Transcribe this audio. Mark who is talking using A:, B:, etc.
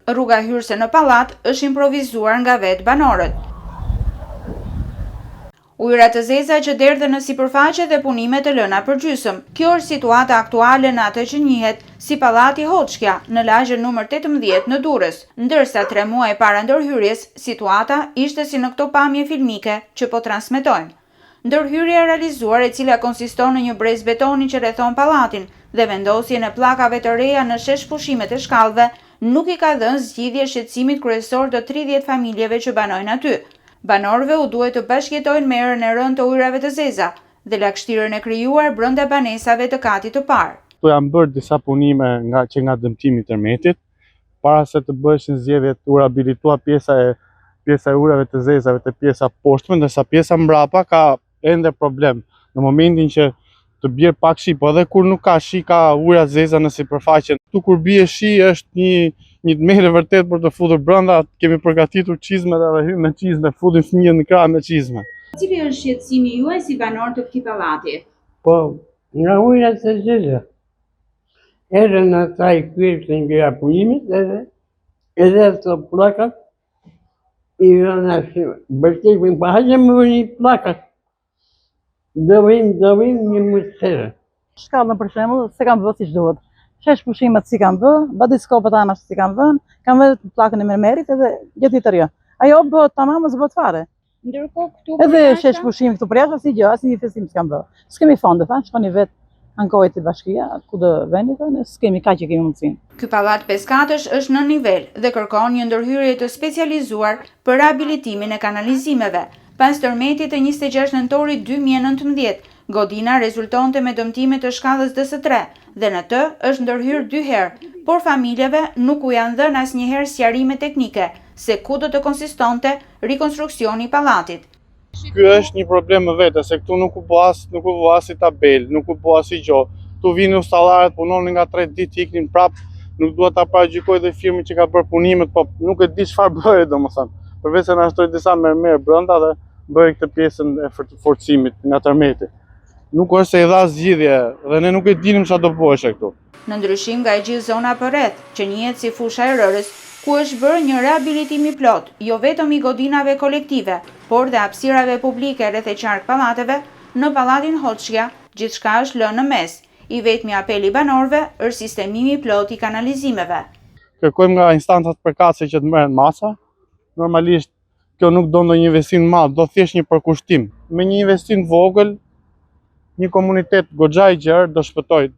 A: Rruga hyrëse në pallat është improvizuar nga vetë banorët. Ujëra të zeza që derdhen në sipërfaqe dhe punime të lëna për gjysmë. Kjo është situata aktuale në atë që njihet si Pallati Hoxhja në lagjen numër 18 në Durrës, ndërsa 3 muaj para ndërhyrjes, situata ishte si në këto pamje filmike që po transmetojnë. Ndërhyrja e realizuar e cila konsiston në një brez betoni që rrethon pallatin dhe vendosjen e pllakave të reja në shesh pushimet e shkallëve nuk i ka dhënë zgjidhje shqetësimit kryesor të 30 familjeve që banojnë aty. Banorëve u duhet të bashkëjetojnë me erën e rënë të ujrave të zeza dhe lagështirën e krijuar brenda banesave të katit të parë.
B: Këtu janë bërë disa punime nga dëmtimi i tërmetit, para se të bëheshin zgjedhjet u rihabilitua pjesa e ujrave të zezave te pjesa poshtme, ndërsa pjesa mbrapa ka ende problem. Në momentin që të bjerë pak shi, po edhe kur nuk ka shi, ka ujra zeza në sipërfaqe. Këtu kur bie shi është një tmerr vërtet për të futur brenda. Kemi përgatitur çizmet edhe hym me çizme, futim fëmijët në krah me çizme.
A: Cili është shqetësimi juaj si banor të këtij pallati?
C: Po, nga ujrat e zeza. Edhe në ata i kryesën nga punimit edhe ato pllakat i rënë bërtekën pa hajë më një plakat. Do vim një mësere.
D: Shkallën për shembull, se kam vë siç duhet. Shesh pushimet si kam vë, badiskopët anash si kam vën, kam vë pllakën e mermerit edhe gjë tjetër. Ajo bëhet tamam, s'bëhet fare.
A: Ndërkohë këtu
D: edhe shesh pushim këtu për jashtë asnjë gjë, asnjë festim s'kam vë. S'kemi fonde, thash, shkoni vet ankohet te bashkia, kudo vendi thonë, s'kemi kaq që kemi mundsinë.
A: Ky pallat 5 katësh është në nivel dhe kërkon një ndërhyrje të specializuar për rihabilitimin e kanalizimeve. Pas tërmetit të 26 nëntorit 2019, godina rezultonte me dëmtime të shkallës DS3 dhe në të është ndërhyrë 2 herë, por familjeve nuk u janë dhënë asnjëherë sqarime teknike se ku do të konsistonte rikonstruksioni i pallatit.
B: Ky është një problem më vetë, se këtu nuk u bë as tabel, nuk u bë as gjë. Tu vinë ustallarët, punonin nga 3 ditë, iknin prap, nuk duhet ta paragjykoj dhe firmën që ka bërë punimet, po nuk e di çfarë bëhet domethënë. Përveç se na shtoi disa mermer brenda dhe bëri këtë pjesën e forcimit nga tërmeti. Nuk është se i dha zgjidhje dhe ne nuk e dinim çfarë do bëhej këtu.
A: Në ndryshim nga e gjithë zona përreth, që njihet si fusha e Rërës, ku është bërë një rihabilitim i plot, jo vetëm i godinave kolektive, por dhe hapësirave publike rreth e qark pallateve, në Pallatin Hoxhja gjithçka është lënë në mes. I vetmi apeli banorëve është sistemimi plot i kanalizimeve.
B: Kërkojmë nga instancat përkatëse që të merren masa. Normalisht kjo nuk do ndonjë investim të madh, do thjesht një përkushtim. Me një investim të vogël, një komunitet goxha i gjerë do shpëtojë.